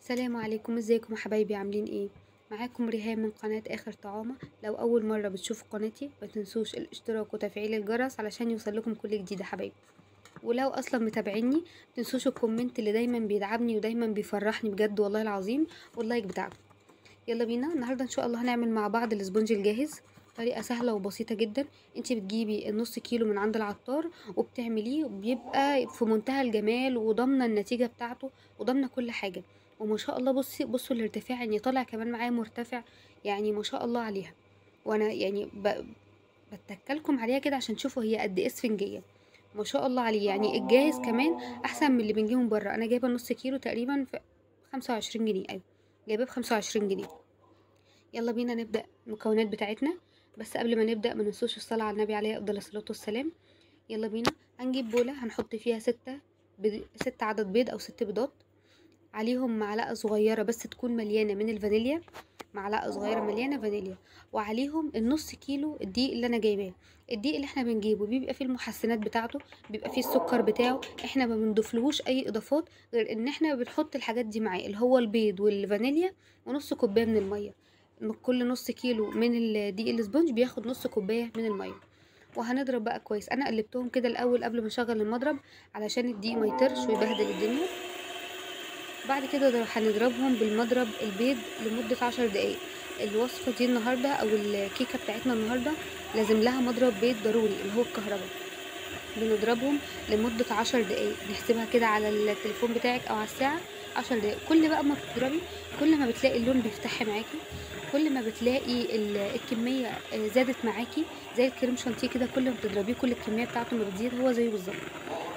السلام عليكم، ازيكم يا حبايبي؟ عاملين ايه؟ معاكم ريهام من قناة اخر طعامة. لو اول مرة بتشوفوا قناتي ما تنسوش الاشتراك وتفعيل الجرس علشان يوصلكم كل جديد يا حبايبي. ولو اصلا متابعيني ما تنسوش الكومنت اللي دايما بيدعمني ودايما بيفرحني بجد والله العظيم، واللايك بتاعكم. يلا بينا النهارده ان شاء الله هنعمل مع بعض الاسبونج الجاهز. طريقه سهله وبسيطه جدا. انتي بتجيبي النص كيلو من عند العطار وبتعمليه، بيبقى في منتهى الجمال وضامنه النتيجه بتاعته وضامنه كل حاجه. وما شاء الله بصوا الارتفاع يعني طالع كمان معايا مرتفع، يعني ما شاء الله عليها. وانا يعني بتكلكم عليها كده عشان تشوفوا هي قد ايه اسفنجيه. ما شاء الله عليه، يعني الجاهز كمان احسن من اللي بنجيبه من بره. انا جايبه نص كيلو تقريبا في 25 جنيه. ايوه، جايباه ب25 جنيه. يلا بينا نبدأ المكونات بتاعتنا. بس قبل ما نبدأ ما ننسوش الصلاة على النبي عليه أفضل الصلاة والسلام. يلا بينا. هنجيب بولة هنحط فيها 6 عدد بيض أو 6 بيضات، عليهم معلقة صغيرة بس تكون مليانة من الفانيليا، معلقة صغيرة مليانة فانيليا، وعليهم النص كيلو الدقيق اللي أنا جايباه. الدقيق اللي احنا بنجيبه بيبقى فيه المحسنات بتاعته، بيبقى فيه السكر بتاعه، احنا ما بنضيفلهوش أي إضافات غير إن احنا بنحط الحاجات دي معاه اللي هو البيض والفانيليا ونص كوباية من المية. كل نص كيلو من الدقيق الاسبونج بياخد نص كوباية من المية. وهنضرب بقى كويس. انا قلبتهم كده الاول قبل ما اشغل المضرب علشان الدقيق ما يطرش ويبهدل الدنيا. بعد كده هنضربهم بالمضرب البيض لمدة 10 دقايق. الوصفة دي النهاردة او الكيكة بتاعتنا النهاردة لازم لها مضرب بيض ضروري اللي هو الكهرباء. بنضربهم لمدة 10 دقايق، نحسبها كده على التليفون بتاعك او على الساعة. 10 دقايق. كل بقى ما بتضربي كل ما بتلاقي اللون بيفتح معاكي، كل ما بتلاقي الكمية زادت معاكي. زي الكريم شانتيه كده، كل ما بتضربيه كل الكمية بتاعته ما بتزيد، هو زيه بالظبط.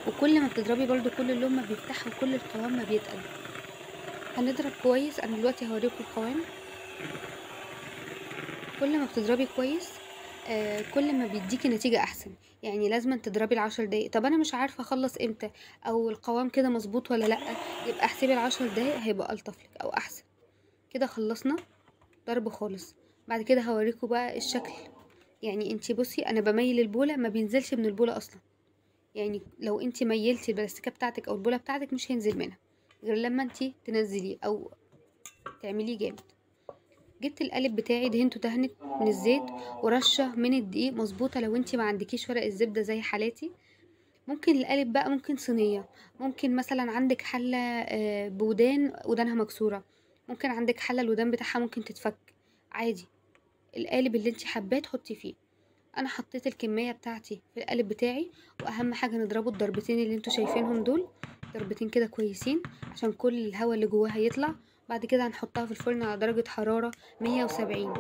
وكل ما بتضربي برضو كل اللون ما بيفتح وكل القوام ما بيتقل. هنضرب كويس. انا دلوقتي هوريكم القوام. كل ما بتضربي كويس كل ما بيديكي نتيجة احسن. يعني لازم تضربي ال10 دقايق. طب انا مش عارفة اخلص امتى او القوام كده مظبوط ولا لا، يبقى احسبي ال10 دقايق هيبقى الطف لك او احسن. كده خلصنا ضرب خالص. بعد كده هوريكم بقى الشكل. يعني انتي بصي، انا بميل البولة ما بينزلش من البولة اصلا. يعني لو انتي ميلتي البلاستيكة بتاعتك او البولة بتاعتك مش هينزل منها غير لما انتي تنزليه او تعمليه جامد. جبت القالب بتاعي دهنته دهنت من الزيت ورشة من الدقيق مظبوطة. لو انتي ما عندكيش ورق الزبدة زي حالاتي، ممكن القالب بقى، ممكن صينية، ممكن مثلا عندك حلة ودانها مكسورة، ممكن عندك حلة الودان بتاعها ممكن تتفك عادي. القالب اللي انتي حباه تحطي فيه. انا حطيت الكمية بتاعتي في القالب بتاعي. واهم حاجة نضربه الضربتين اللي انتوا شايفينهم دول، ضربتين كده كويسين عشان كل الهواء اللي جواها يطلع. بعد كده هنحطها في الفرن على درجة حرارة 170.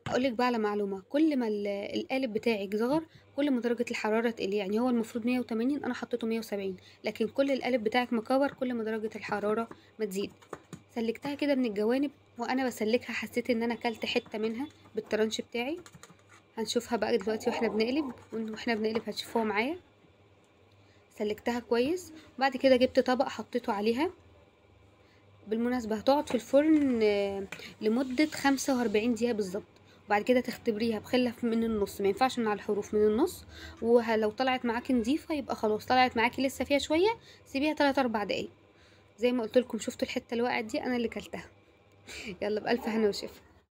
اقولك بقى على معلومة، كل ما القالب بتاعك صغر كل ما درجة الحرارة تقل. يعني هو المفروض 180، انا حطيته 170، لكن كل القالب بتاعك مكبر كل ما درجة الحرارة ما تزيد. سلكتها كده من الجوانب، وانا بسلكها حسيت ان انا كلت حتة منها بالترنش بتاعي. هنشوفها بقى دلوقتي واحنا بنقلب هتشوفوها معايا. سلكتها كويس. بعد كده جبت طبق حطيته عليها. بالمناسبة هتقعد في الفرن لمدة 45 دقيقة بالظبط. وبعد كده تختبريها بخلة من النص، ما ينفعش من على الحروف، من النص. ولو طلعت معاكي نظيفة يبقى خلاص، طلعت معاكي لسه فيها شوية سيبيها 3-4 دقايق. زي ما قلت لكم، شفتوا الحتة اللي وقعت دي انا اللي كلتها. يلا بألف هنا وشفا.